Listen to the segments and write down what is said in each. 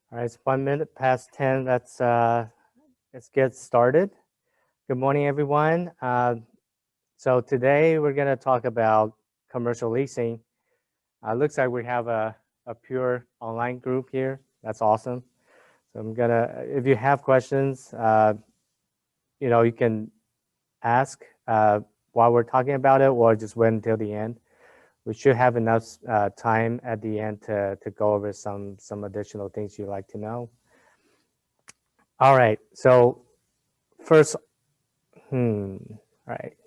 All right, it's 1 minute past 10. Let's get started. Good morning, everyone. So today we're going to talk about commercial leasing. Looks like we have a pure online group here. That's awesome. So if you have questions, you can ask while we're talking about it, or just wait until the end. We should have enough time at the end to go over some additional things you'd like to know. All right, so first, right.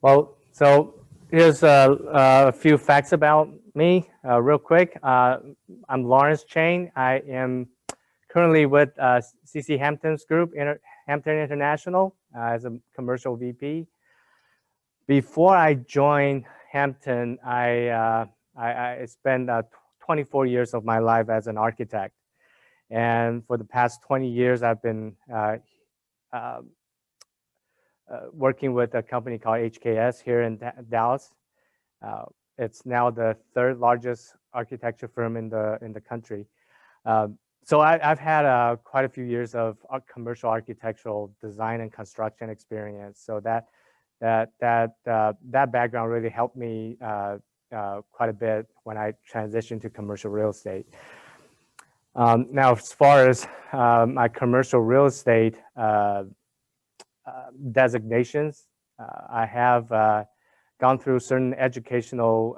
Well, so here's a few facts about me, real quick. I'm Laurence Chiang. I am currently with CC Hampton's group, Hampton International, as a commercial VP. Before I joined Hampton, I spent 24 years of my life as an architect. And for the past 20 years, I've been working with a company called HKS here in Dallas. It's now the third largest architecture firm in the country. So I've had quite a few years of commercial architectural design and construction experience. So that background really helped me quite a bit when I transitioned to commercial real estate. Now, as far as my commercial real estate designations, I have gone through certain educational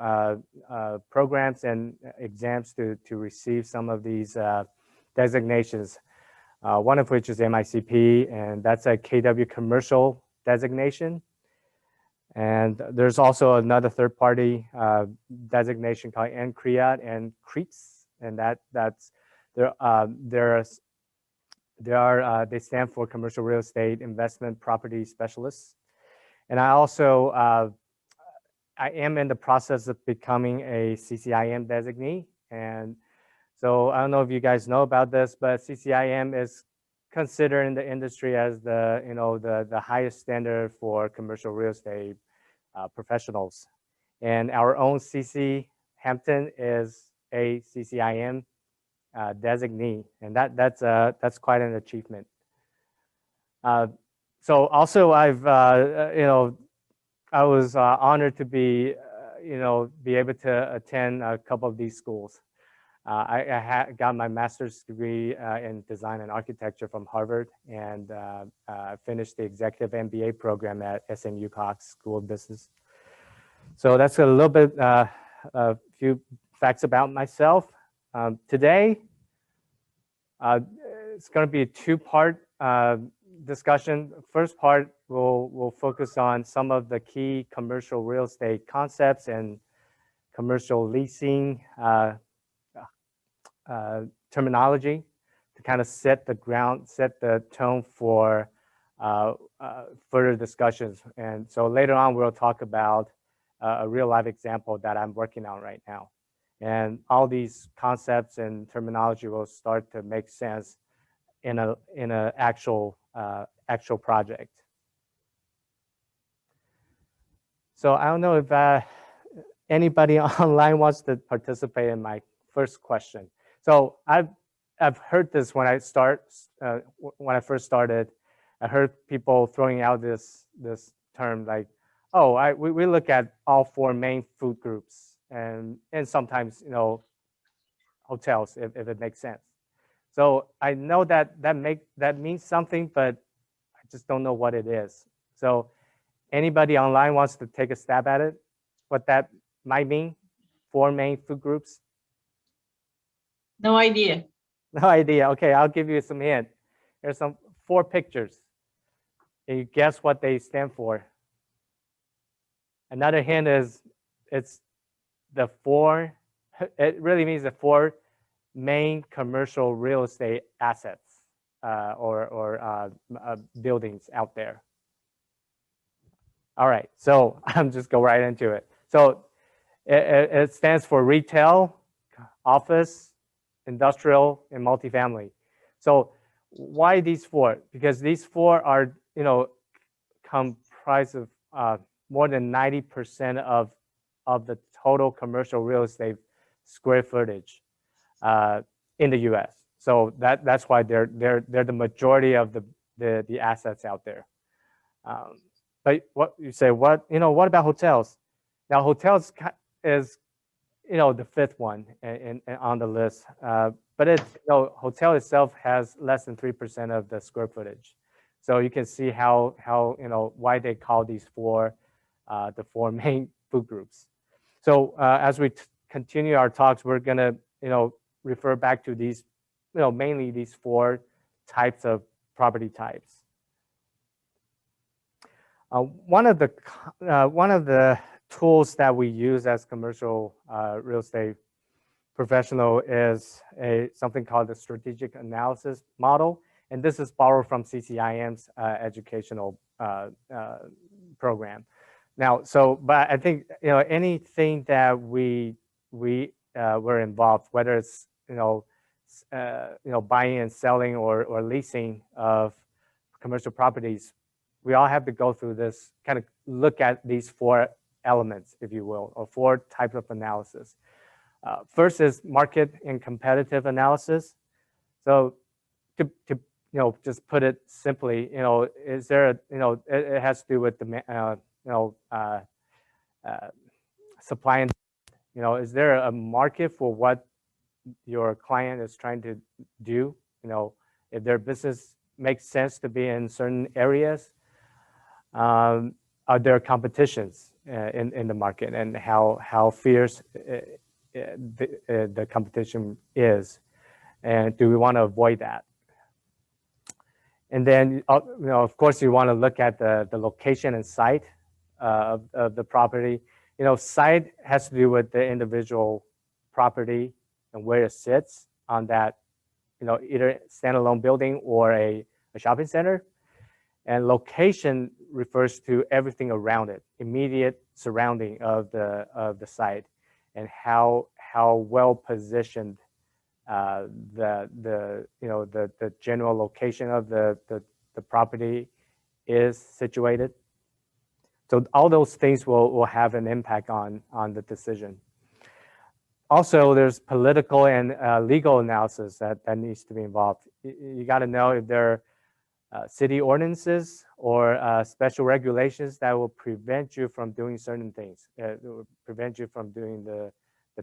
programs and exams to receive some of these designations, one of which is MICP, and that's a KW commercial designation. And there's also another third-party designation called NCREAT and CREETS, and they stand for Commercial Real Estate Investment Property Specialists. And I also I am in the process of becoming a CCIM designee. And so I don't know if you guys know about this, but CCIM is considered in the industry as the highest standard for commercial real estate professionals. And our own CC Hampton is a CCIM designee, and that's quite an achievement. So also I was honored to be able to attend a couple of these schools. I got my master's degree in design and architecture from Harvard, and finished the executive MBA program at SMU Cox School of Business. So that's a little bit, a few facts about myself. Today, it's going to be a two-part discussion. First part will focus on some of the key commercial real estate concepts and commercial leasing terminology to kind of set the tone for further discussions. And so later on, we'll talk about a real life example that I'm working on right now. And all these concepts and terminology will start to make sense in a actual project. So I don't know if anybody online wants to participate in my first question. So I've heard this when I first started. I heard people throwing out this term like, oh, we look at all four main food groups, and sometimes hotels if it makes sense. So I know that means something, but I just don't know what it is. So anybody online wants to take a stab at it, what that might mean? Four main food groups? No idea. No idea. Okay, I'll give you some hint. There's some 4 pictures. Can you guess what they stand for? Another hint is it really means the 4 main commercial real estate assets or buildings out there. All right, so I'm just go right into it. So it stands for retail, office, industrial, and multifamily. So why these 4? Because these 4 are comprised of more than 90% of the total commercial real estate square footage in the U.S. So that's why they're the majority of the assets out there. But what you say, what about hotels? Now hotels is the fifth one on the list, but hotel itself has less than 3% of the square footage. So you can see how why they call these the four main food groups. So as we continue our talks, we're gonna refer back to these mainly these four types of property types. One of the tools that we use as commercial real estate professional is something called the strategic analysis model, and this is borrowed from CCIM's educational program. Now, but I think anything that we were involved, whether it's buying and selling or leasing of commercial properties, we all have to go through this, kind of look at these four elements, if you will, or four types of analysis. First is market and competitive analysis. So to just put it simply, is there it has to do with the supply and is there a market for what your client is trying to do? If their business makes sense to be in certain areas. Are there competitions in the market, and how fierce the competition is, and do we want to avoid that? And then of course you want to look at the location and site of the property. Site has to do with the individual property and where it sits on that either standalone building or a shopping center. And location refers to everything around it, immediate surrounding of the site, and how well positioned the general location of the property is situated. So all those things will have an impact on the decision. Also, there's political and legal analysis that needs to be involved. You got to know if there are city ordinances or special regulations that will prevent you from doing certain things, will prevent you from doing the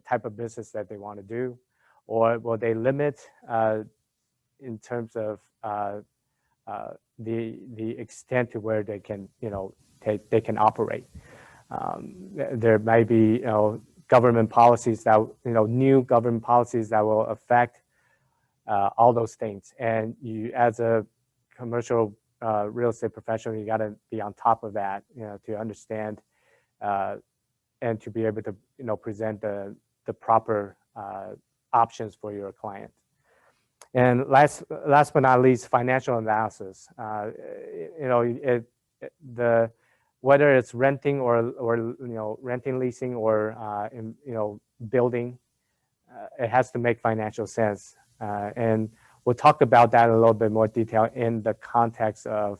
type of business that they want to do, or will they limit in terms of the extent to where they can they can operate. There may be government policies that new government policies that will affect all those things, and you as a commercial real estate professional, you got to be on top of that, to understand and to be able to present the proper options for your client. And last but not least, financial analysis. Whether it's renting or renting, leasing, or building, it has to make financial sense. And we'll talk about that in a little bit more detail in the context of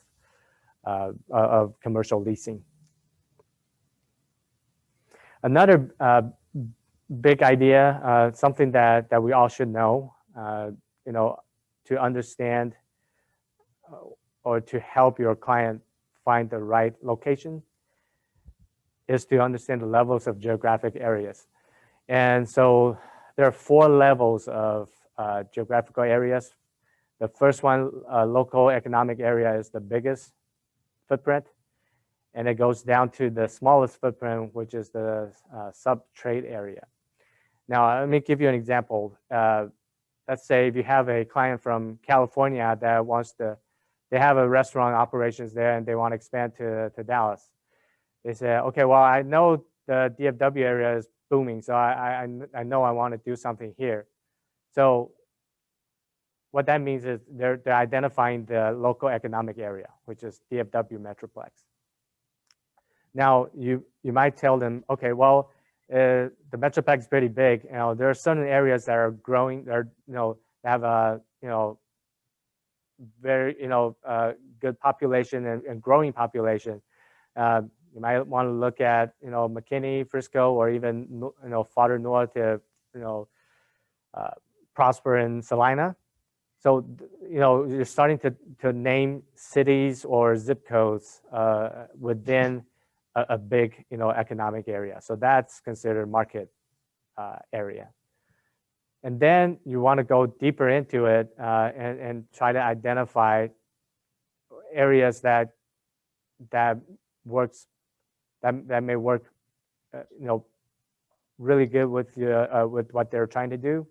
commercial leasing. Another big idea, something that we all should know, to understand or to help your client find the right location, is to understand the levels of geographic areas. And so there are 4 levels of geographical areas. The first one, local economic area, is the biggest footprint, and it goes down to the smallest footprint, which is the sub-trade area. Now, let me give you an example. Let's say if you have a client from California that they have a restaurant operations there and they want to expand to Dallas. They say, okay, well, I know the DFW area is booming, so I know I want to do something here. So what that means is they're identifying the local economic area, which is DFW Metroplex. Now, you might tell them, okay, well, the Metroplex is pretty big. There are certain areas that are growing, that have a very good population and growing population. You might want to look at McKinney, Frisco, or even farther north to prosper in Salina. So you're starting to name cities or zip codes within a big economic area. So that's considered market area. And then you want to go deeper into it and try to identify areas that works that may work really good with what they're trying to do,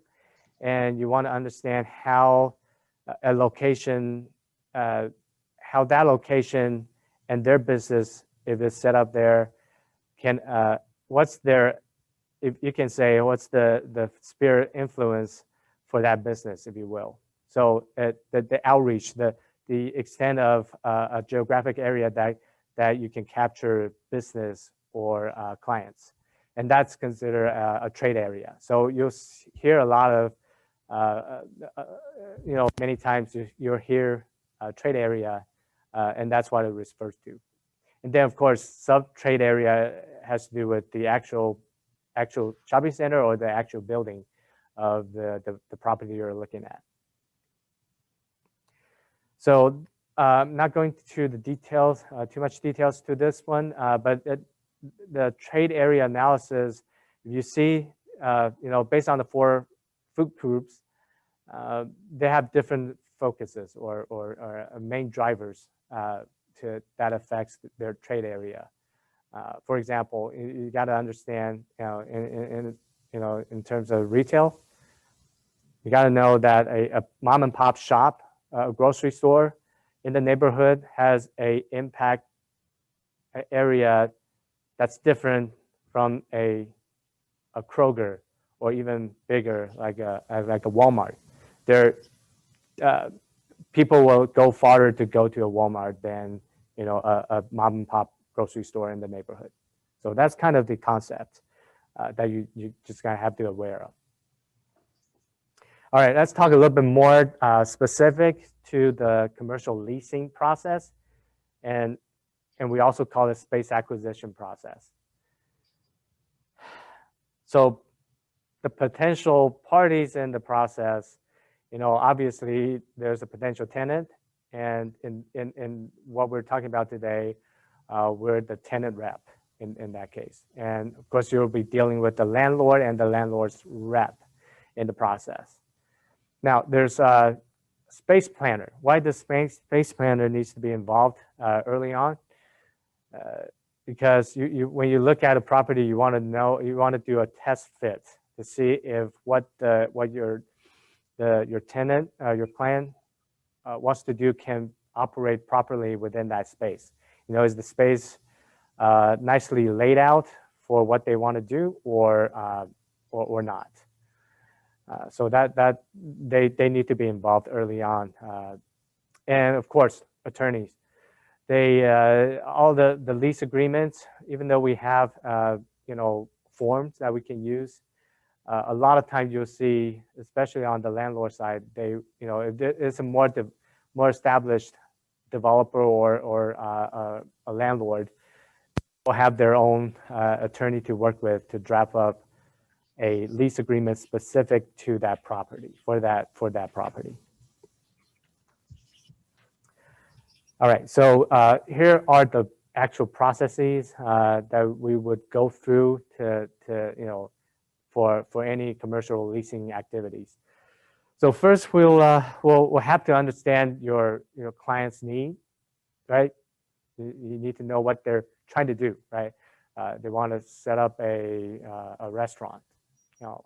and you want to understand how a location how that location and their business, if it's set up there, can what's their, if you can say, what's the spirit influence for that business, if you will. So the outreach, the extent of a geographic area that you can capture business or clients. And that's considered a trade area. So you'll hear a lot of, many times you'll hear trade area, and that's what it refers to. And then, of course, sub-trade area has to do with the actual shopping center or the actual building of the property you're looking at. So I'm not going to the details, too much details to this one, but the trade area analysis, if you see, based on the 4 food groups, they have different focuses or main drivers that affects their trade area. For example, you got to understand, in terms of retail, you got to know that a mom and pop shop, a grocery store in the neighborhood has a impact area that's different from a Kroger or even bigger, like a Walmart. People will go farther to go to a Walmart than a mom and pop grocery store in the neighborhood. So that's kind of the concept that you just gotta have to be aware of. All right, let's talk a little bit more specific to the commercial leasing process, and we also call it space acquisition process. So the potential parties in the process, obviously there's a potential tenant, and in what we're talking about today, we're the tenant rep in that case. And of course, you'll be dealing with the landlord and the landlord's rep in the process. Now, there's a space planner. Why the space planner needs to be involved early on? Because when you look at a property, you want to do a test fit to see if what your tenant, your client wants to do can operate properly within that space. Is the space nicely laid out for what they want to do, or not? So that they need to be involved early on, and of course, attorneys. They all the lease agreements, even though we have forms that we can use, a lot of times you'll see, especially on the landlord side, if it's a more established developer or a landlord, will have their own attorney to work with to draft up a lease agreement specific to that property, for that property. All right, so here are the actual processes that we would go through to for any commercial leasing activities. So first, we'll have to understand your client's need, right? You need to know what they're trying to do, right? They want to set up a restaurant,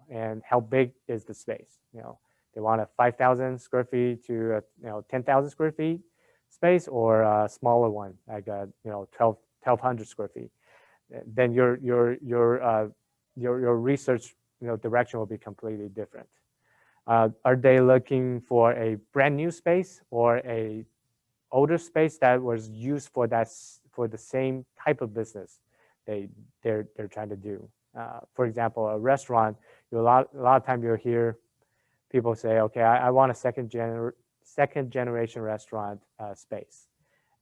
and how big is the space? They want a 5,000 square feet to 10,000 square feet space, or a smaller one, like 1,200 square feet. Then your research direction will be completely different. Are they looking for a brand new space or a older space that was used for the same type of business they're trying to do? For example, a restaurant, a lot of time you'll hear people say, okay, I want a second generation restaurant space,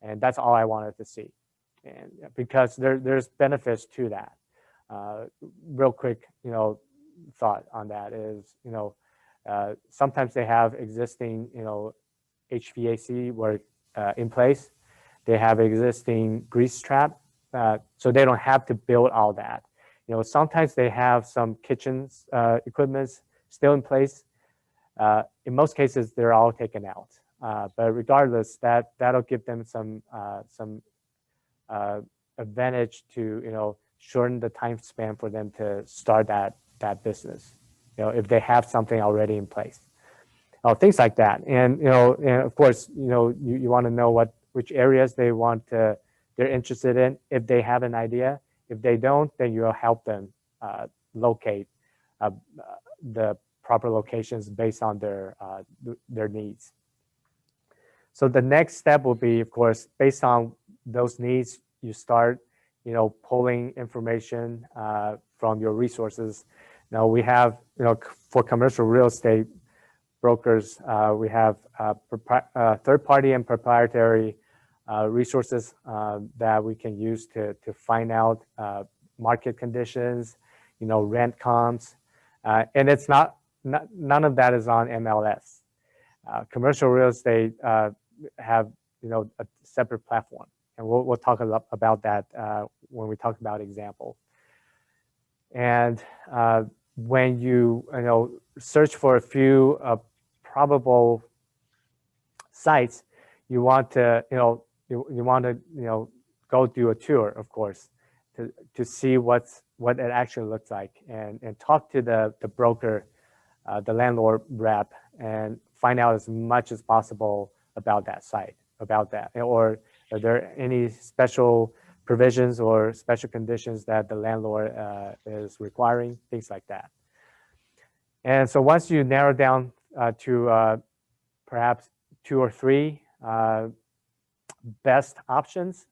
and that's all I wanted to see. And because there's benefits to that. Real quick, thought on that is, Sometimes they have existing, HVAC work in place. They have existing grease trap, so they don't have to build all that. Sometimes they have some kitchens equipments still in place. In most cases, they're all taken out. But regardless, that'll give them some advantage to shorten the time span for them to start that business. If they have something already in place, things like that. And and of course, you want to know which areas they're interested in. If they have an idea, if they don't, then you'll help them locate the proper locations based on their needs. So the next step will be, of course, based on those needs, you start, pulling information from your resources. Now we have, for commercial real estate brokers, we have third-party and proprietary resources that we can use to find out market conditions, rent comps, and it's none of that is on MLS. Commercial real estate have a separate platform, and we'll talk about that when we talk about example. And when you search for a few probable sites, you want to go do a tour, of course, to see what it actually looks like, and talk to the broker, the landlord rep, and find out as much as possible about that site, or are there any special provisions or special conditions that the landlord is requiring, things like that. And so once you narrow down to perhaps 2 or 3 best options,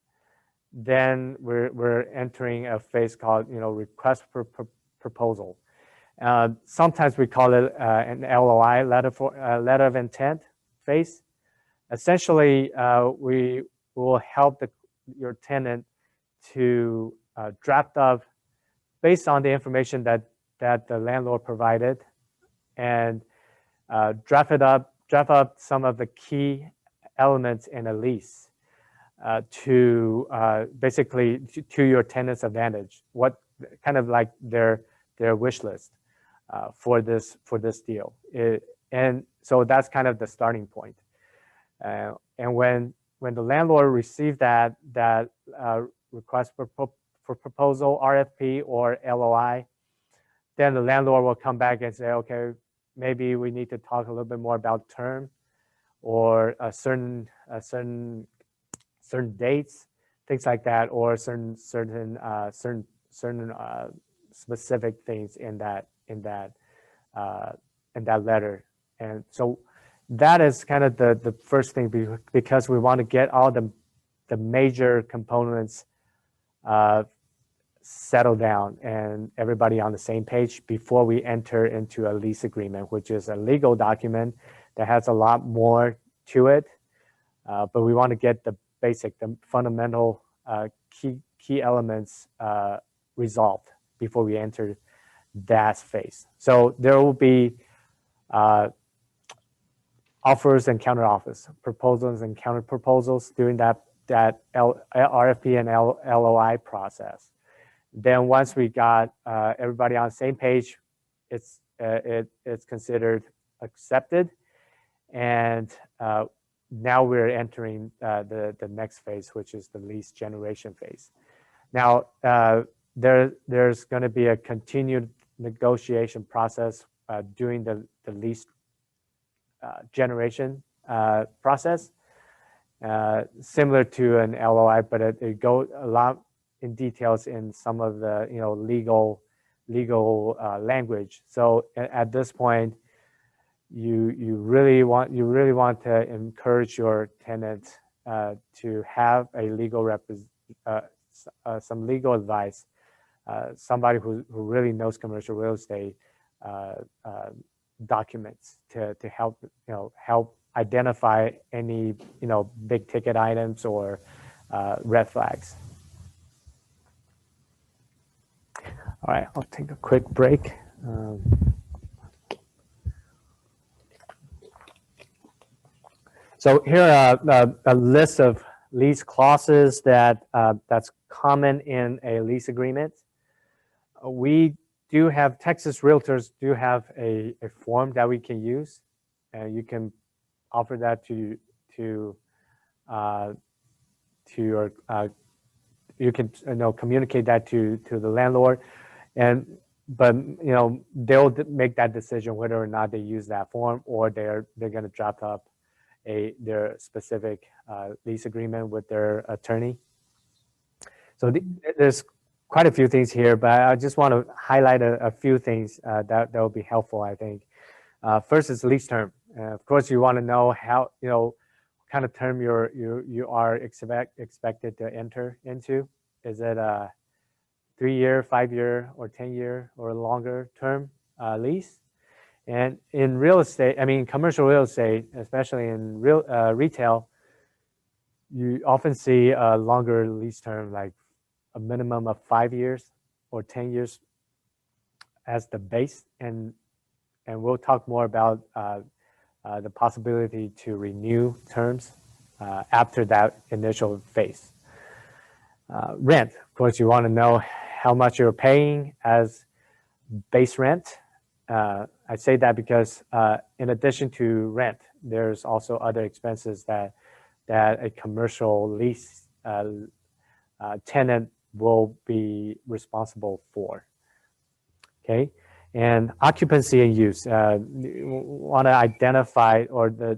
then we're entering a phase called request for proposal. Sometimes we call it an LOI, letter of intent phase. Essentially, we will help your tenant to draft up based on the information that the landlord provided, and draft up some of the key elements in a lease to basically to your tenant's advantage. What kind of like their wish list for this deal, and so that's kind of the starting point. And when the landlord receives that request for proposal, RFP or LOI, then the landlord will come back and say, okay, maybe we need to talk a little bit more about term or certain dates, things like that, or certain specific things in that letter. And so that is kind of the first thing, because we want to get all the major components settled down and everybody on the same page before we enter into a lease agreement, which is a legal document that has a lot more to it. But we want to get the fundamental key elements resolved before we enter that phase. So there will be offers and counteroffers, proposals and counter proposals during that RFP and LOI process. Then once we got everybody on the same page, it's considered accepted, and now we're entering the next phase, which is the lease generation phase. Now there's going to be a continued negotiation process during the lease generation process, similar to an LOI, but it goes a lot in details in some of the legal language. So at this point, you really want to encourage your tenant to have a legal some legal advice, somebody who really knows commercial real estate documents to help identify any big ticket items or red flags. All right, I'll take a quick break. So here are a list of lease clauses that's common in a lease agreement. We do have, Texas Realtors do have a form that we can use, and you can offer that to your, you can communicate that to the landlord, but they'll make that decision whether or not they use that form, or they're going to draft up their specific lease agreement with their attorney. So there's quite a few things here, but I just want to highlight a few things that will be helpful, I think. First is lease term. Of course, you want to know how, what kind of term you are expected to enter into. Is it a 3-year, 5-year, or 10-year, or longer term lease? And in real estate, I mean, commercial real estate, especially in retail, you often see a longer lease term, like a minimum of 5 years or 10 years as the base. And we'll talk more about the possibility to renew terms after that initial phase. Rent, of course, you want to know how much you're paying as base rent. I say that because in addition to rent, there's also other expenses that a commercial lease tenant will be responsible for. Okay, and occupancy and use. You want to identify, or the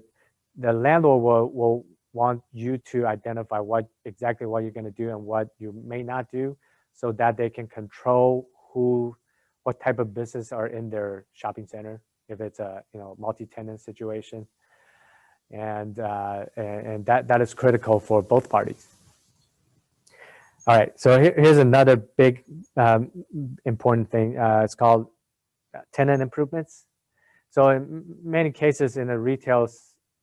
landlord will want you to identify exactly what you're going to do and what you may not do, so that they can control what type of business are in their shopping center, if it's a multi-tenant situation, and that is critical for both parties. All right, so here's another big important thing. It's called tenant improvements. So in many cases in a retail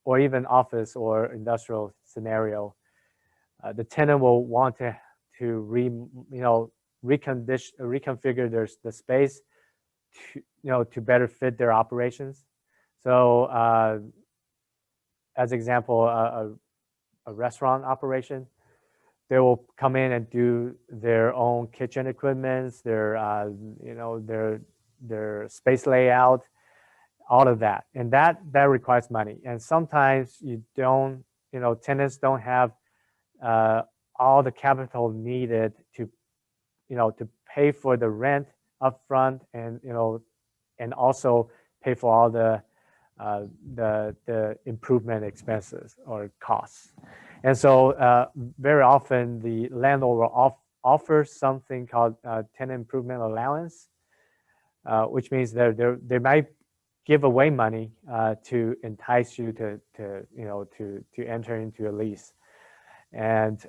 or even office or industrial scenario, the tenant will want to reconfigure the space to better fit their operations. So as example, a restaurant operation, they will come in and do their own kitchen equipments, their space layout, all of that, and that requires money. And sometimes tenants don't have all the capital needed to pay for the rent upfront, and also pay for all the improvement expenses or costs. And so very often the landlord will offer something called tenant improvement allowance, which means they might give away money to entice you to enter into a lease. And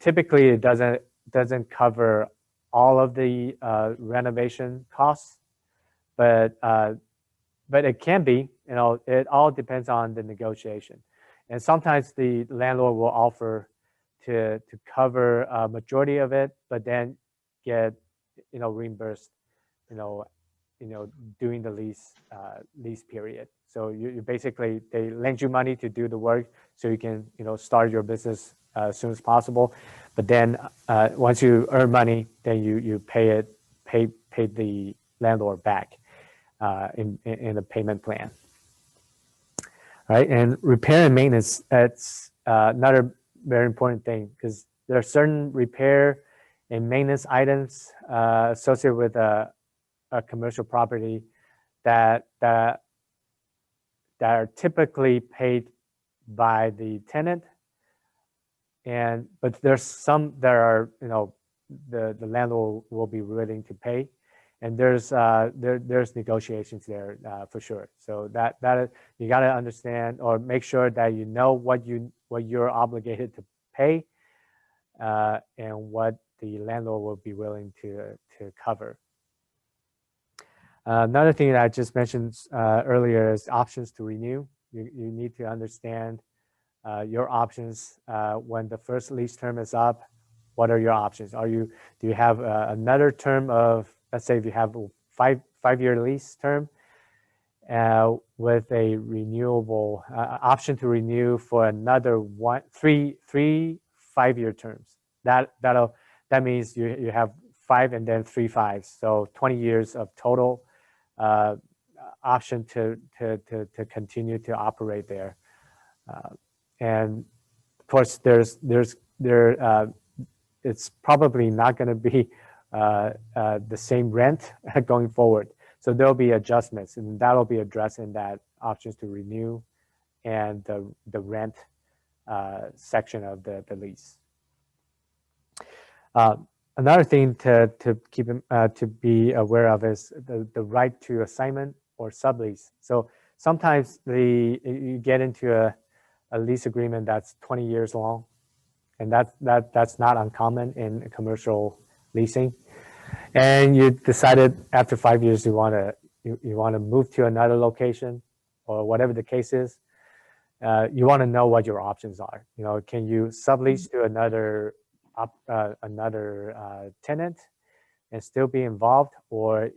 typically it doesn't cover all of the renovation costs, but it can be. It all depends on the negotiation. And sometimes the landlord will offer to cover a majority of it, but then get reimbursed during the lease period. So you basically, they lend you money to do the work so you can start your business as soon as possible. But then once you earn money, then you pay the landlord back in a payment plan. All right, and repair and maintenance, that's another very important thing, because there are certain repair and maintenance items associated with a commercial property that are typically paid by the tenant, but there's some that are the landlord will be willing to pay, and there's negotiations there for sure. So that you got to understand, or make sure that you know what you're obligated to pay, and what the landlord will be willing to cover. Another thing that I just mentioned earlier is options to renew. You need to understand your options when the first lease term is up. What are your options? Do you have another term of, let's say if you have a five-year lease term, with a renewable option to renew for another three 5-year terms. That means you have 5 and then 3 5s, so 20 years of total option to continue to operate there. And of course, it's probably not going to be the same rent going forward. So there'll be adjustments, and that'll be addressed in that options to renew and the rent section of the lease. Another thing to keep to be aware of is the right to assignment or sublease. So sometimes you get into a lease agreement that's 20 years long, and that's not uncommon in commercial leasing. And you decided after 5 years you want to move to another location, or whatever the case is. You want to know what your options are. Can you sublease to another tenant and still be involved, or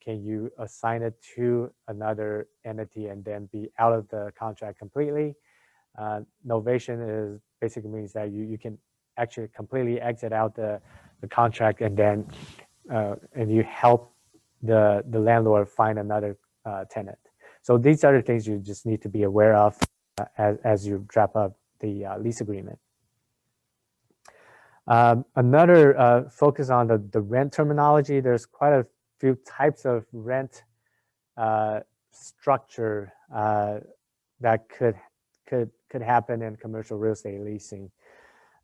can you assign it to another entity and then be out of the contract completely? Novation basically means that you can actually completely exit out the contract, and then and you help the landlord find another tenant. So these are the things you just need to be aware of as you wrap up the lease agreement. Another focus on the rent terminology. There's quite a few types of rent structure that could happen in commercial real estate leasing.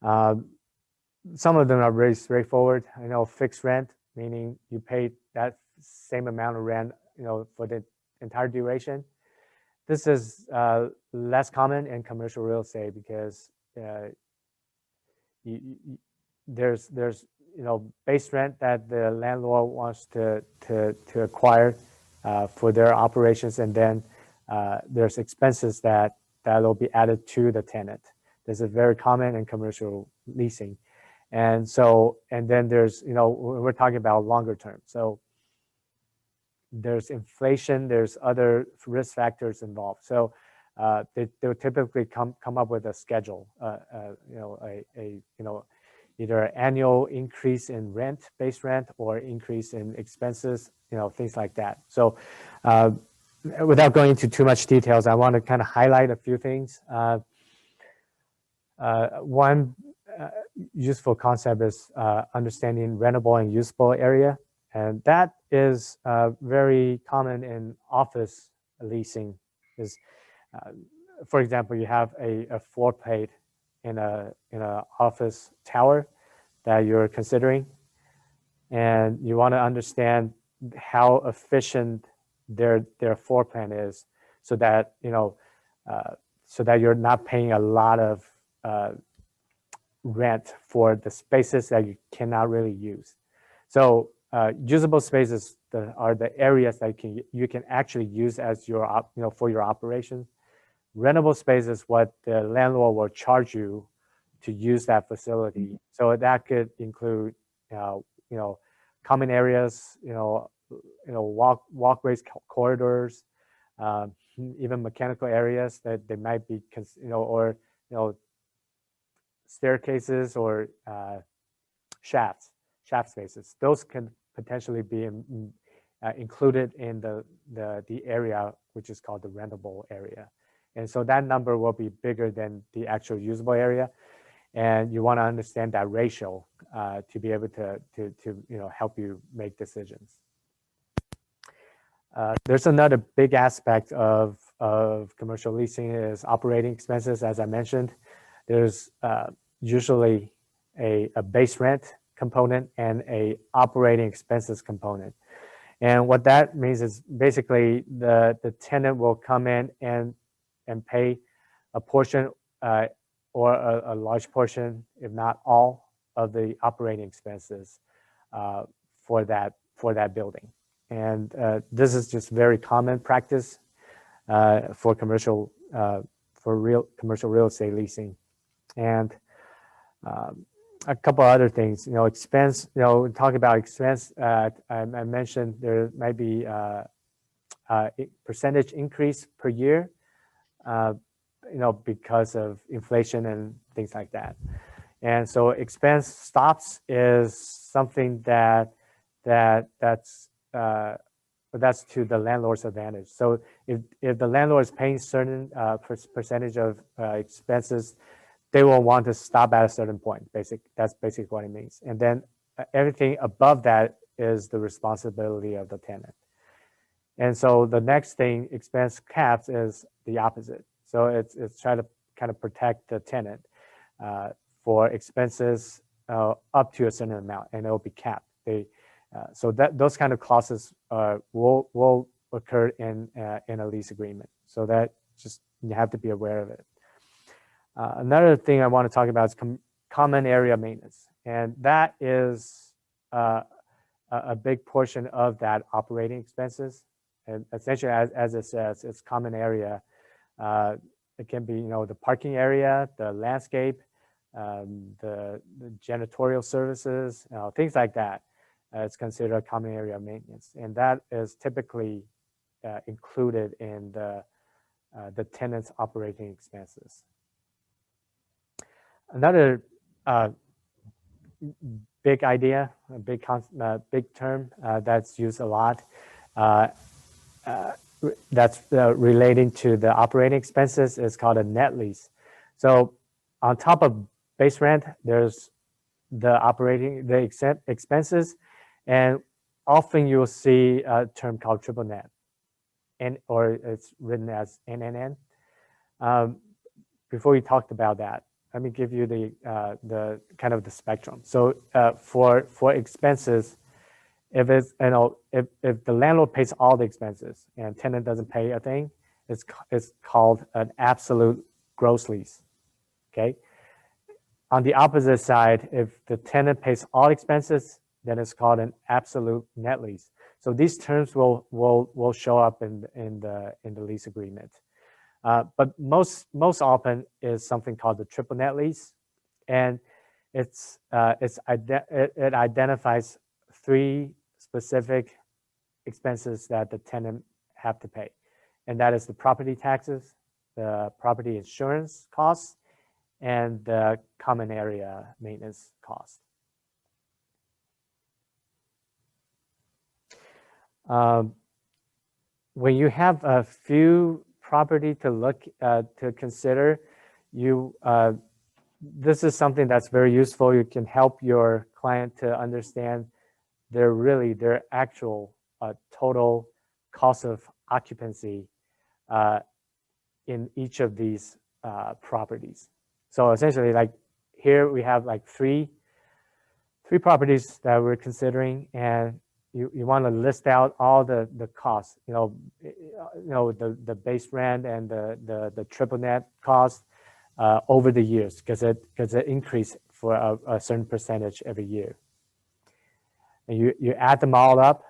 Some of them are very straightforward. I know fixed rent, meaning you pay that same amount of rent, for the entire duration. This is less common in commercial real estate because there's base rent that the landlord wants to acquire for their operations, and then there's expenses that'll be added to the tenant. This is very common in commercial leasing. And then there's, we're talking about longer term. So there's inflation, there's other risk factors involved. So they'll typically come up with a schedule, either an annual increase in rent, base rent, or increase in expenses, things like that. So without going into too much details, I want to kind of highlight a few things. One useful concept is understanding rentable and usable area. And that is very common in office leasing. For example, you have a floor plate in a office tower that you're considering, and you want to understand how efficient their floor plan is, so that you're not paying a lot of rent for the spaces that you cannot really use. So usable spaces are the areas that you can actually use as your for your operation. Rentable space is what the landlord will charge you to use that facility. So that could include common areas, walkways, corridors, even mechanical areas that they might be or staircases or shaft spaces. Those can potentially be included in the area which is called the rentable area. And so that number will be bigger than the actual usable area. And you want to understand that ratio to be able to help you make decisions. There's another big aspect of commercial leasing is operating expenses. As I mentioned, there's usually a base rent component and a operating expenses component. And what that means is basically the tenant will come in and pay a portion or a large portion, if not all, of the operating expenses for that building. And this is just very common practice for commercial real estate leasing. And a couple other things, expense. Talking about expense, I mentioned there might be percentage increase per year, because of inflation and things like that. And so expense stops is something that's to the landlord's advantage. So if the landlord is paying certain percentage of expenses, they will want to stop at a certain point. That's basically what it means. And then everything above that is the responsibility of the tenant. And so the next thing, expense caps, is the opposite. So it's trying to kind of protect the tenant for expenses up to a certain amount, and it will be capped. So those kind of clauses will occur in a lease agreement. So that just, you have to be aware of it. Another thing I want to talk about is common area maintenance, and that is a big portion of that operating expenses. And essentially, as it says, it's common area. It can be, the parking area, the landscape, the janitorial services, things like that. It's considered common area maintenance, and that is typically included in the tenant's operating expenses. Another big idea, a big term that's used a lot, that's relating to the operating expenses, is called a net lease. So on top of base rent, there's the expenses, and often you'll see a term called triple net, or it's written as NNN. Before we talked about that, let me give you the kind of the spectrum. So for expenses, if it's, if the landlord pays all the expenses and tenant doesn't pay a thing, it's called an absolute gross lease. Okay. On the opposite side, if the tenant pays all expenses, then it's called an absolute net lease. So these terms will show up in the lease agreement. But most often is something called the triple net lease, and it identifies 3 specific expenses that the tenant have to pay, and that is the property taxes, the property insurance costs, and the common area maintenance cost. When you have a few property to consider, this is something that's very useful. You can help your client to understand their actual total cost of occupancy in each of these properties. So essentially, like here we have like three properties that we're considering, and you want to list out all the costs, the base rent and the triple net cost over the years, because it increase for a certain percentage every year. And you add them all up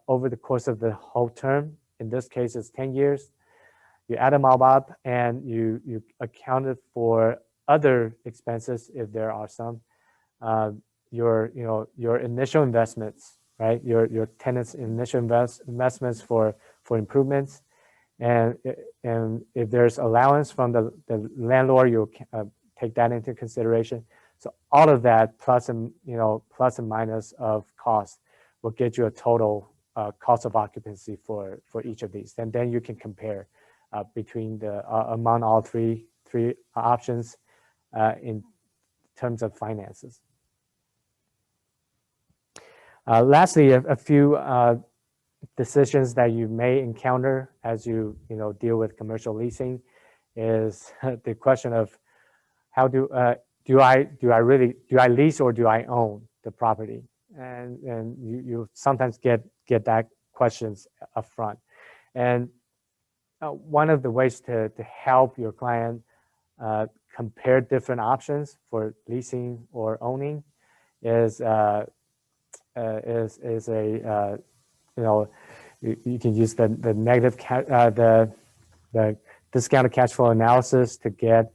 over the course of the whole term. In this case, it's 10 years. You add them all up, and you accounted for other expenses if there are some. Your initial investments, right? Your tenant's initial investments for improvements, and if there's allowance from the landlord, you'll take that into consideration. So all of that plus and minus of cost will get you a total cost of occupancy for each of these, and then you can compare between among all three options in terms of finances. Lastly, a few decisions that you may encounter as you deal with commercial leasing is the question of how do I lease or do I own the property? And you sometimes get that questions up front. And one of the ways to help your client compare different options for leasing or owning is you can use the negative the discounted cash flow analysis to get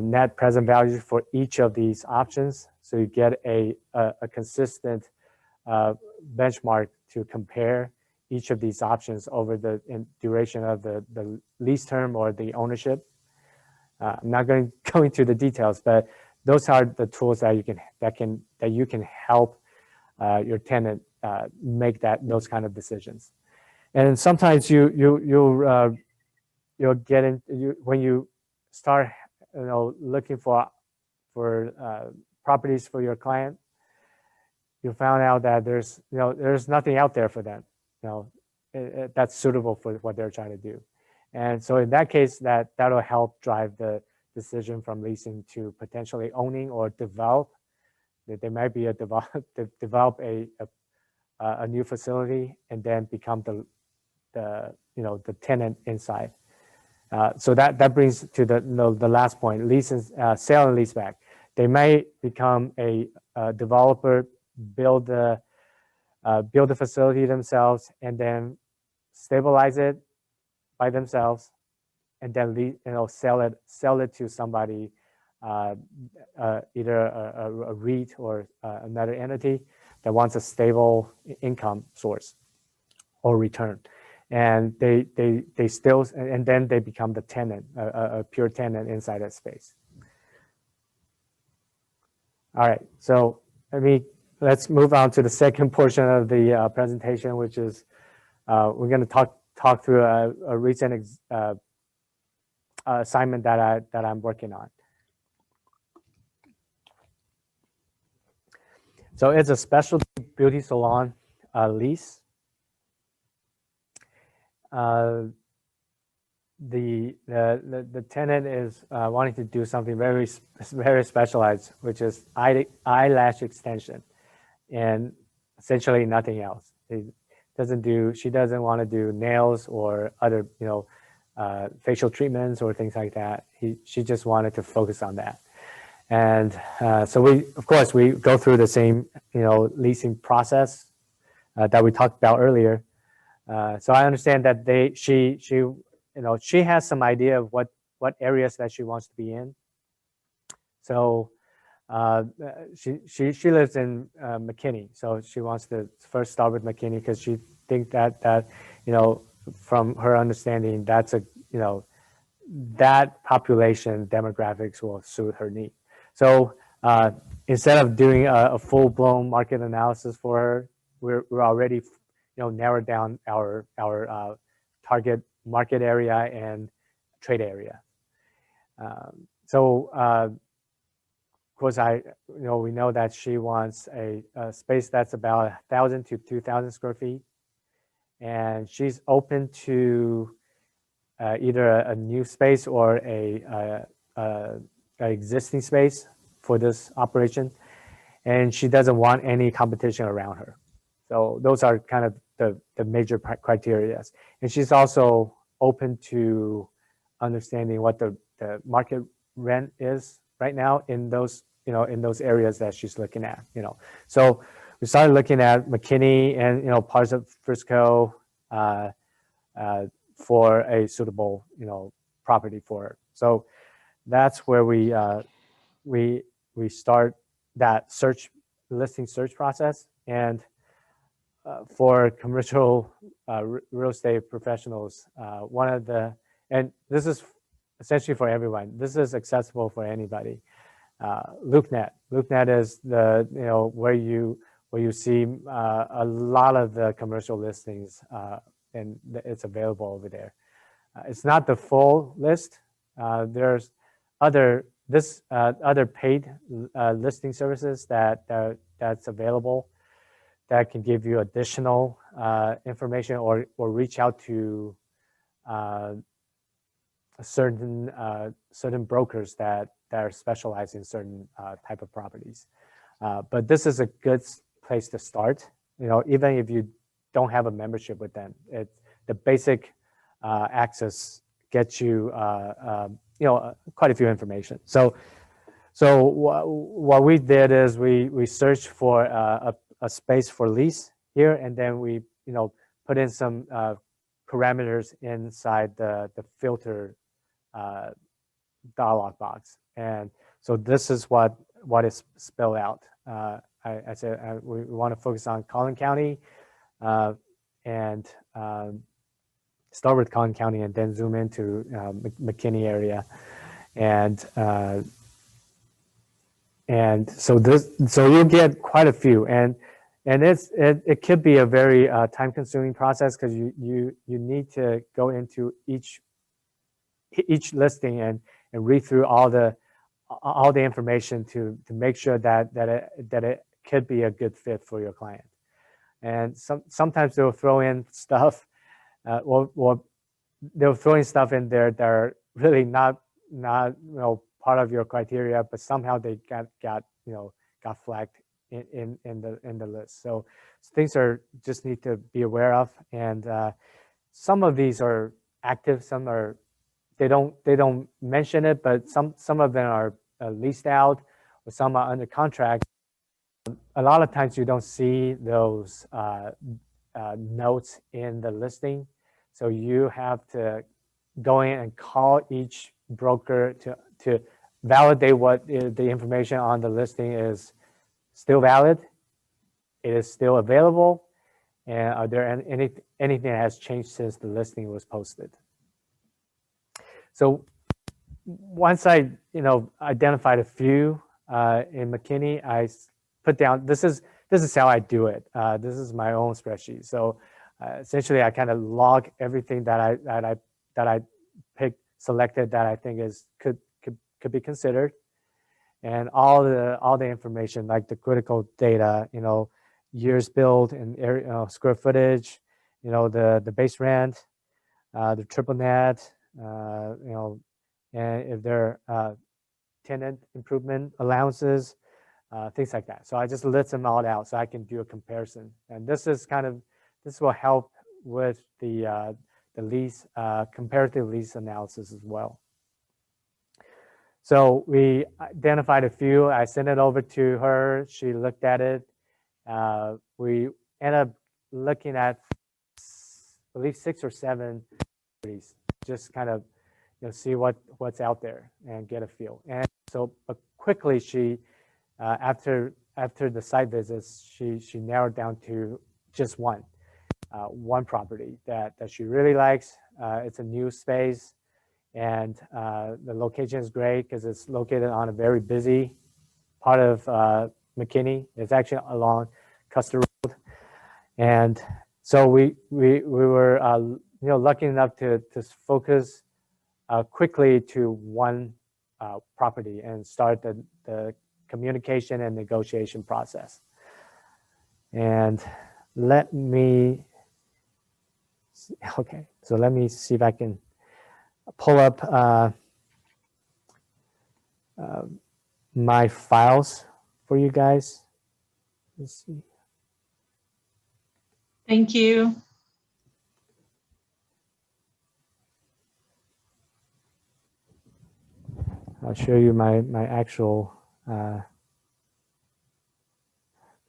net present value for each of these options. So you get a consistent benchmark to compare each of these options over the duration of the lease term or the ownership. I'm not going to go into the details, but those are the tools that you can help your tenant make those kind of decisions. And sometimes you'll get in when you start looking for properties for your client. You found out that there's nothing out there for them, that's suitable for what they're trying to do. And so in that case, that'll help drive the decision from leasing to potentially owning or develop. They might be develop a new facility and then become the tenant inside. So that brings to the last point: leases, sale and leaseback. They may become a developer, build the facility themselves, and then stabilize it by themselves, and then sell it to somebody, either a REIT or another entity that wants a stable income source or return. And they still, and then they become the tenant, a pure tenant inside that space. All right, so let's move on to the second portion of the presentation, which is we're going to talk through a recent assignment that I'm working on. So it's a specialty beauty salon lease. The tenant is wanting to do something very specialized, which is eyelash extension, and essentially nothing else. She doesn't want to do nails or other facial treatments or things like that. She just wanted to focus on that. And so we go through the same leasing process that we talked about earlier. So I understand that she has some idea of what areas that she wants to be in. So she lives in McKinney, so she wants to first start with McKinney because she thinks that from her understanding, that's that population demographics will suit her need. So instead of doing a full-blown market analysis for her, we're already narrowed down our target market area and trade area. Of course, we know that she wants a space that's about 1,000 to 2,000 square feet, and she's open to either a new space or a existing space for this operation, and she doesn't want any competition around her. So those are kind of the major criteria. And she's also open to understanding what the market rent is right now in those areas that she's looking at. So we started looking at McKinney and parts of Frisco for a suitable property for her. So that's where we start that listing search process. And for commercial real estate professionals, and this is essentially for everyone, this is accessible for anybody. LoopNet is where you see a lot of the commercial listings, and it's available over there. It's not the full list. There's other paid listing services that's available that can give you additional information or reach out to certain brokers that are specialized in certain type of properties. But this is a good place to start. Even if you don't have a membership with them, the basic access gets you quite a few information. So what we did is we searched for a space for lease here, and then we put in some parameters inside the filter dialog box. And so this is what is spelled out. I said we want to focus on Collin County, and start with Collin County and then zoom into McKinney area, and so you'll get quite a few, and it could be a very time-consuming process because you need to go into each listing and read through all the information to make sure that it could be a good fit for your client. And sometimes they'll throw in stuff, they'll throw in stuff in there that are really not part of your criteria, but somehow they got flagged in the list. So things just need to be aware of, and some of these are active, some are they don't mention it, but some of them are leased out, or some are under contract. A lot of times you don't see those notes in the listing, so you have to go in and call each broker to validate what the information on the listing is still valid, it is still available, and are there anything that has changed since the listing was posted. So once I identified a few in McKinney, I put down, this is how I do it. This is my own spreadsheet. So essentially I kind of log everything that I picked, selected, that I think could be considered, and all the information, like the critical data, years built and area, square footage, the base rent, the triple net, and if there are tenant improvement allowances, things like that. So I just list them all out so I can do a comparison. And this will help with the lease, comparative lease analysis as well. So we identified a few. I sent it over to her. She looked at it. We ended up looking at, I believe, 6 or 7 properties, just kind of see what's out there and get a feel. And so, but quickly she, after the site visits, she narrowed down to just one property that she really likes. It's a new space, and the location is great because it's located on a very busy part of McKinney. It's actually along Custer Road, and so we were lucky enough to focus quickly to one property and start the communication and negotiation process. And let me see if I can pull up my files for you guys. Let's see. Thank you. I'll show you my actual the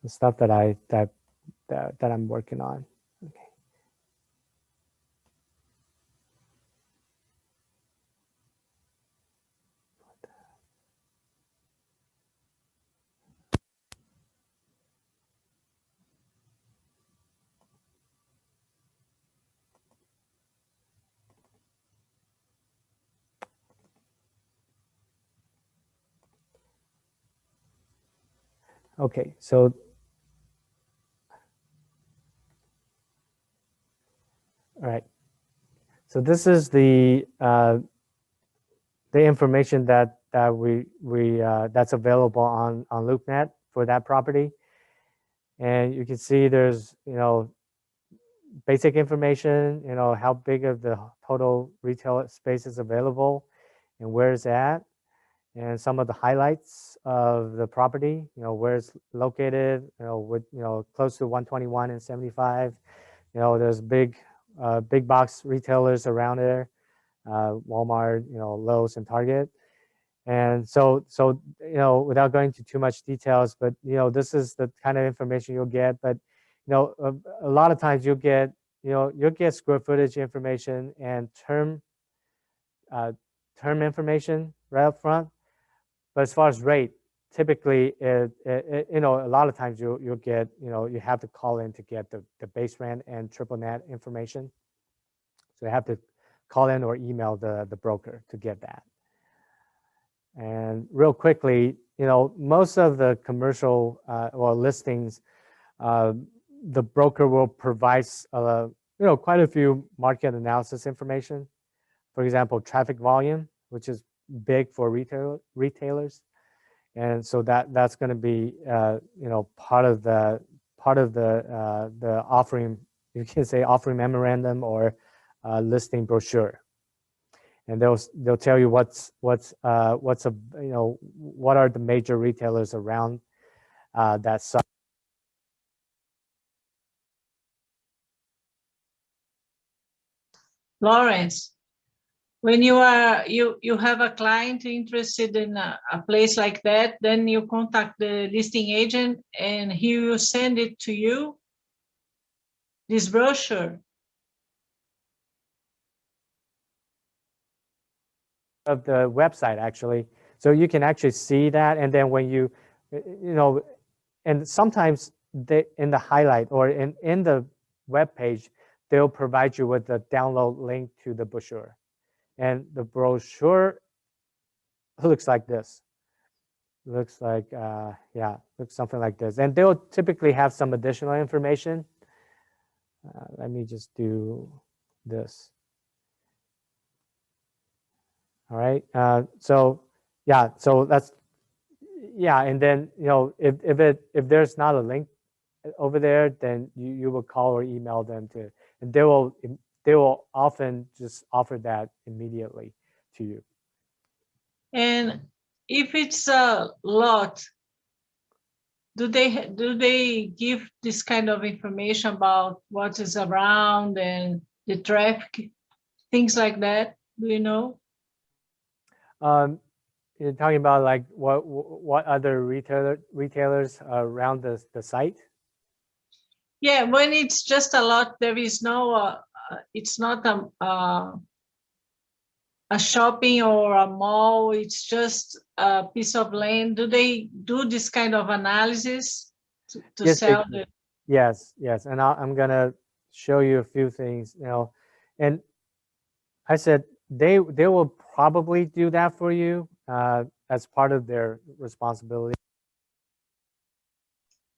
stuff that I'm working on. Okay. Okay, so all right. So this is the information that that's available on LoopNet for that property, and you can see there's basic information, how big of the total retail space is available, and where it's at, and some of the highlights of the property, where it's located, with close to 121 and 75. There's big box retailers around there, Walmart, Lowe's, and Target. And so without going into too much details, but this is the kind of information you'll get. But a lot of times you'll get square footage information and term information right up front. But as far as rate, typically, you know, a lot of times you'll get, you know, you have to call in to get the base rent and triple net information. So you have to call in or email the broker to get that. And real quickly, you know, most of the commercial or listings, the broker will provide, you know, quite a few market analysis information. For example, traffic volume, which is big for retailers, and so that's going to be, you know, part of the offering. You can say offering memorandum or listing brochure, and they'll tell you what's a, you know, what are the major retailers around that site. Laurence, when you have a client interested in a place like that, then you contact the listing agent and he will send it to you, this brochure. Of the website, actually, so you can actually see that. And then when you know, and sometimes they, in the highlight or in the web page, they'll provide you with the download link to the brochure, and the brochure looks like this. Looks like, yeah, looks something like this. And they'll typically have some additional information. Let me just do this. All right. So yeah, so that's, yeah. And then, you know, if there's not a link over there, then you will call or email them to, and they will often just offer that immediately to you. And if it's a lot, do they give this kind of information about what is around and the traffic, things like that? Do you know? You're talking about like what other retailers around the site? Yeah, when it's just a lot, there is no. It's not a shopping or a mall. It's just a piece of land. Do they do this kind of analysis to Yes, they sell do. the? Yes, and I'm gonna show you a few things, you know, and I said they will probably do that for you as part of their responsibility.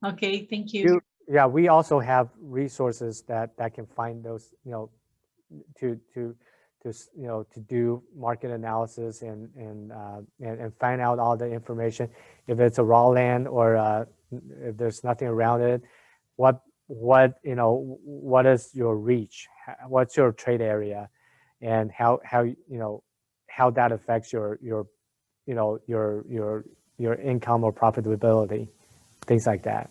Okay, thank you. Yeah, we also have resources that can find those, you know, to you know, to do market analysis and find out all the information. If it's a raw land or if there's nothing around it, what you know, what is your reach? What's your trade area, and how you know, how that affects your you know, your income or profitability, things like that,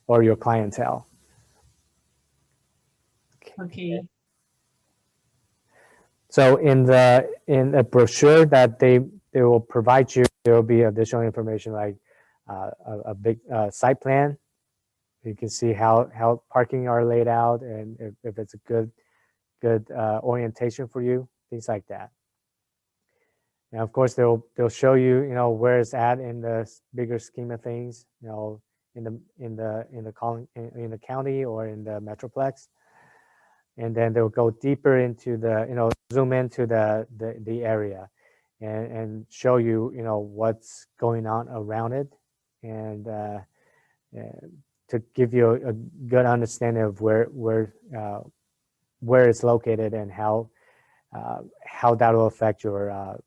or your clientele. Okay. So in the brochure that they will provide you, there will be additional information like a big site plan. You can see how parking are laid out, and if it's a good orientation for you, things like that. And of course, they'll show you, you know, where it's at in the bigger scheme of things, you know, in the county or in the metroplex. And then they'll go deeper into the, you know, zoom into the area and show you, you know, what's going on around it, and to give you a good understanding of where it's located and how that will affect your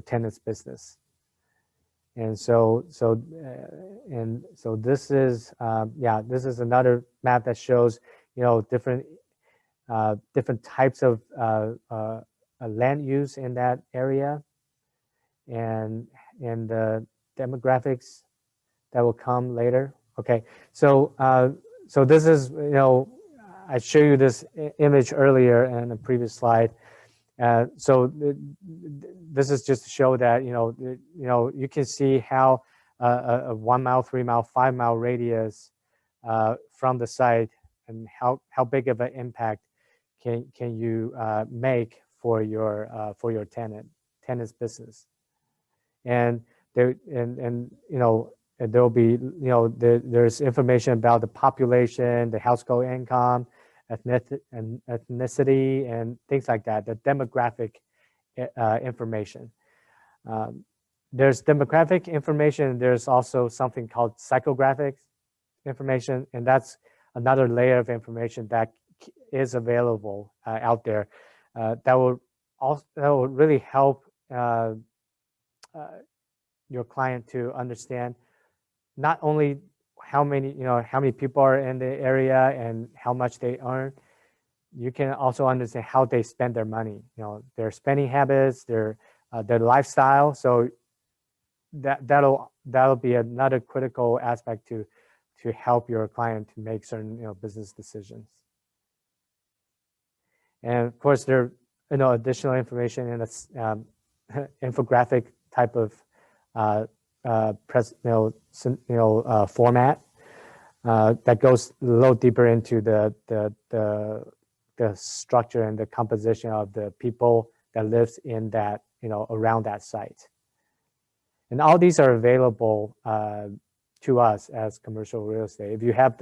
tenant's business. And so this is, yeah, this is another map that shows, you know, different types of land use in that area, and the demographics that will come later. Okay, so so this is, you know, I showed you this image earlier in a previous slide. So this is just to show that, you know, you can see how a 1 mile, 3 mile, 5 mile radius from the site, and how big of an impact can you make for your tenant's business. And there and you know, and there'll be, you know, there's information about the population, the household income, ethnicity, and things like that, the demographic information. Um, there's demographic information. There's also something called psychographic information, and that's another layer of information that is available out there that will really help your client to understand not only how many people are in the area and how much they earn. You can also understand how they spend their money, you know, their spending habits, their lifestyle. So that'll be another critical aspect to help your client to make certain, you know, business decisions. And of course, there, you know, additional information in this infographic type of format that goes a little deeper into the structure and the composition of the people that lives in that, you know, around that site. And all these are available to us as commercial real estate. If you have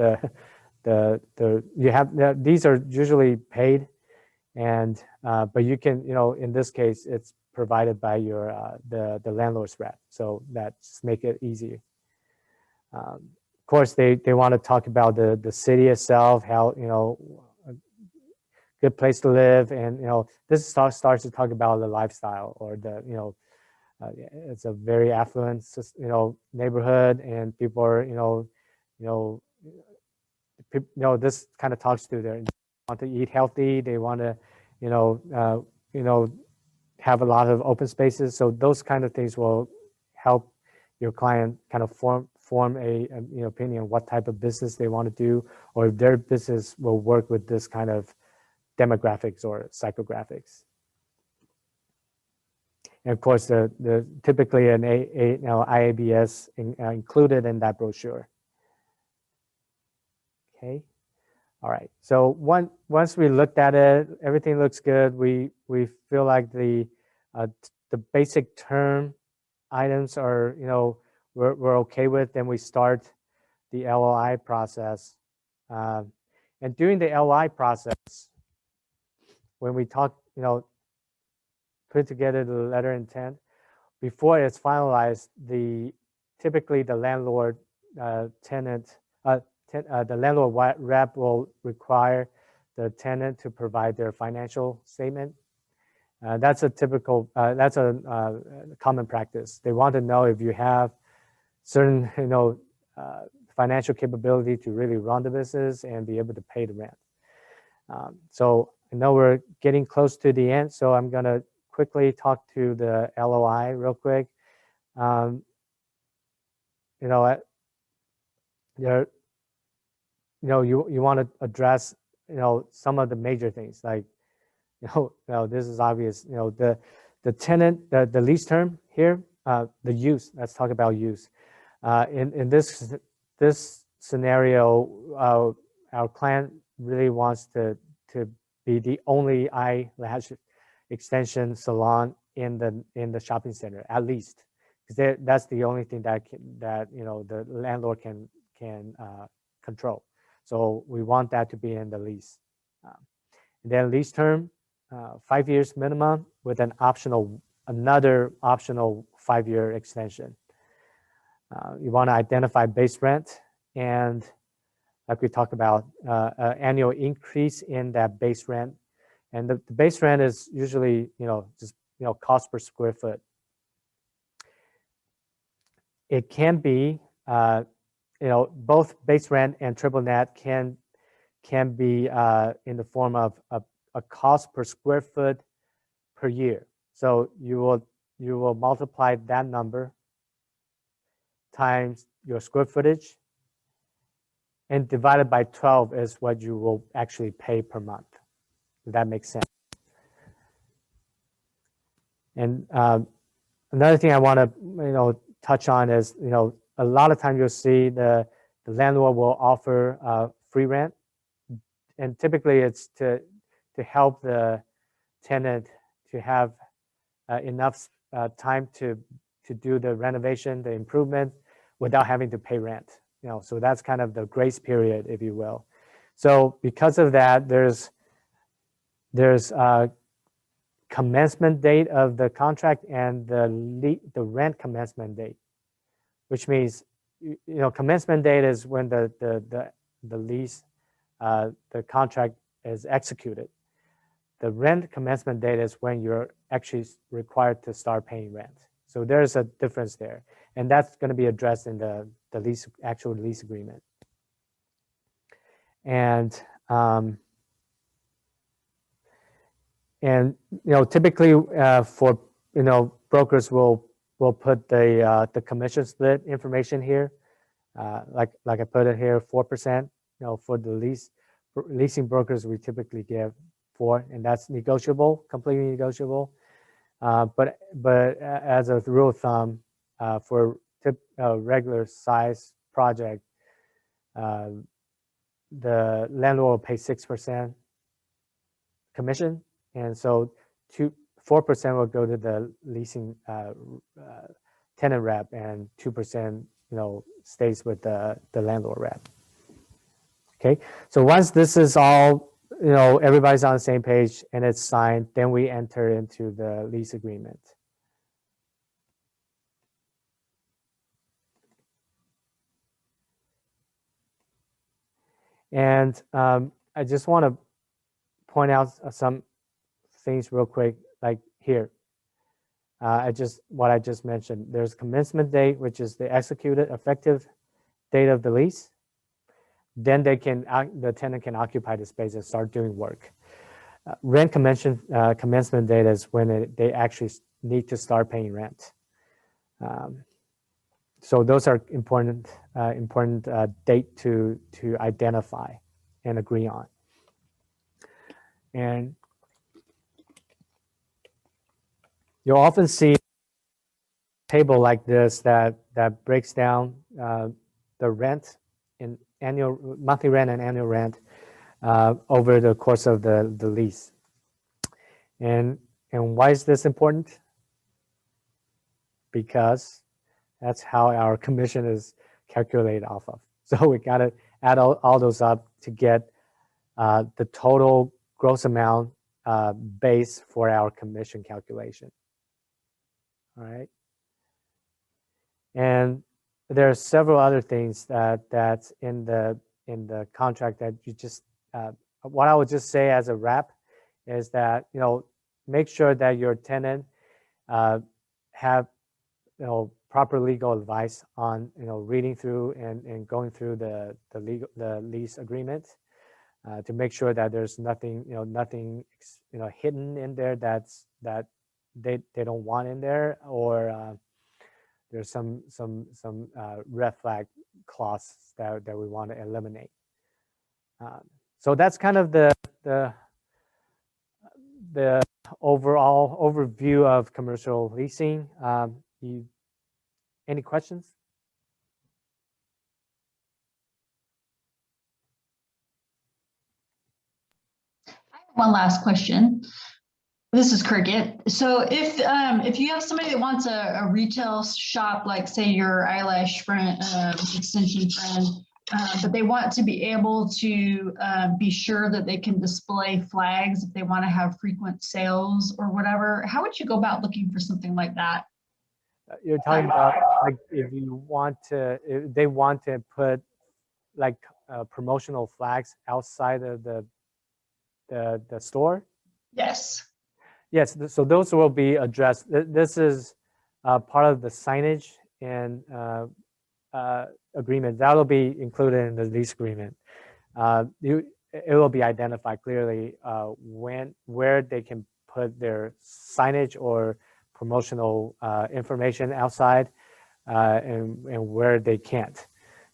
these are usually paid, and but you can, you know, in this case, it's provided by your the landlord's rep, so that's make it easy. Of course, they want to talk about the city itself, how, you know, a good place to live, and, you know, this starts to talk about the lifestyle, or the, you know, it's a very affluent, you know, neighborhood, and people are, this kind of talks to their, want to eat healthy, they want to, you know, have a lot of open spaces. So those kind of things will help your client kind of form a you know, opinion what type of business they want to do, or if their business will work with this kind of demographics or psychographics. And of course, the typically an IABS included in that brochure. Okay. All right. So once we looked at it, everything looks good. We feel like the basic term items are, you know, we're okay with. Then we start the LOI process. And during the LOI process, when we talk, you know, put together the letter of intent, before it's finalized, typically the landlord tenant the landlord rep will require the tenant to provide their financial statement. That's a typical, that's a common practice. They want to know if you have certain, you know, financial capability to really run the business and be able to pay the rent. So I know we're getting close to the end, so I'm going to quickly talk to the LOI real quick. You know, you want to address, you know, some of the major things, like, you know, this is obvious, you know, the tenant, the lease term here, the use. Let's talk about use. In this scenario, our client really wants to be the only eyelash extension salon in the shopping center, at least, because that's the only thing that you know, the landlord can control. So we want that to be in the lease. And then lease term, 5 years minimum with another optional 5-year extension. You want to identify base rent, and like we talked about, annual increase in that base rent. And the base rent is usually, you know, just, you know, cost per square foot. It can be, you know, both base rent and triple net can be in the form of a cost per square foot per year. So you will multiply that number times your square footage, and divided by 12 is what you will actually pay per month. If that makes sense. And another thing I want to, you know, touch on is, you know, a lot of times you'll see the landlord will offer free rent, and typically it's to help the tenant to have enough time to to do the renovation, the improvement, without having to pay rent. So that's kind of the grace period, if you will. So because of that, there's a commencement date of the contract and the rent commencement date, which means commencement date is when the lease, the contract is executed. The rent commencement date is when you're actually required to start paying rent. So there's a difference there, and that's going to be addressed in the actual lease agreement. And typically for brokers will put the commission split information here, like I put it here, 4%. For the leasing brokers, we typically give 4%, and that's negotiable, completely negotiable. But as a rule of thumb, for regular size project, the landlord will pay 6% commission, and so 4% will go to the leasing tenant rep, and 2% stays with the landlord rep. Okay, so once this is all, everybody's on the same page and it's signed, then we enter into the lease agreement. And I just want to point out some things real quick, like here. What I just mentioned. There's commencement date, which is the executed effective date of the lease. Then the tenant can occupy the space and start doing work. Rent commencement date is when they actually need to start paying rent. So those are important date to identify and agree on. And you'll often see a table like this that breaks down the rent in monthly rent and annual rent over the course of the lease. And why is this important? Because that's how our commission is calculated off of. So we got to add all those up to get the total gross amount base for our commission calculation. All right. And there are several other things that's in the contract that you just what I would just say as a wrap is that make sure that your tenant have proper legal advice on reading through and going through the lease agreement to make sure that there's nothing hidden in there that they don't want in there, or there's some red flag clauses that we want to eliminate. So that's kind of the overall overview of commercial leasing. Any questions? One last question. This is Cricket. So if you have somebody that wants a retail shop, like say your eyelash friend, extension friend, but they want to be able to be sure that they can display flags if they want to have frequent sales or whatever, how would you go about looking for something like that? You're talking about like if they want to put like promotional flags outside of the store? Yes. Yes, so those will be addressed. This is part of the signage and agreement. That will be included in the lease agreement. It will be identified clearly where they can put their signage or promotional information outside and where they can't.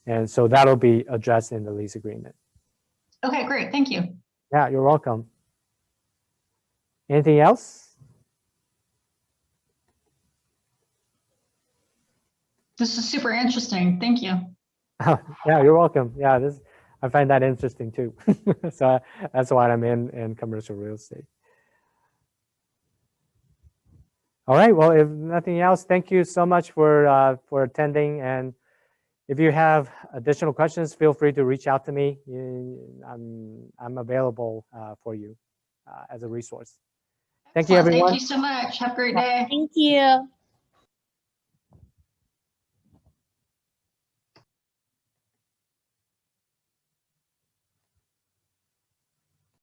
And so that'll be addressed in the lease agreement. Okay, great. Thank you. Yeah, you're welcome. Anything else? This is super interesting. Thank you. Yeah, you're welcome. Yeah, I find that interesting too. So that's why I'm in commercial real estate. All right. Well, if nothing else, thank you so much for attending. And if you have additional questions, feel free to reach out to me. I'm available for you as a resource. Thank you, Excellent. everyone. Thank you so much. Have a great day. Thank you.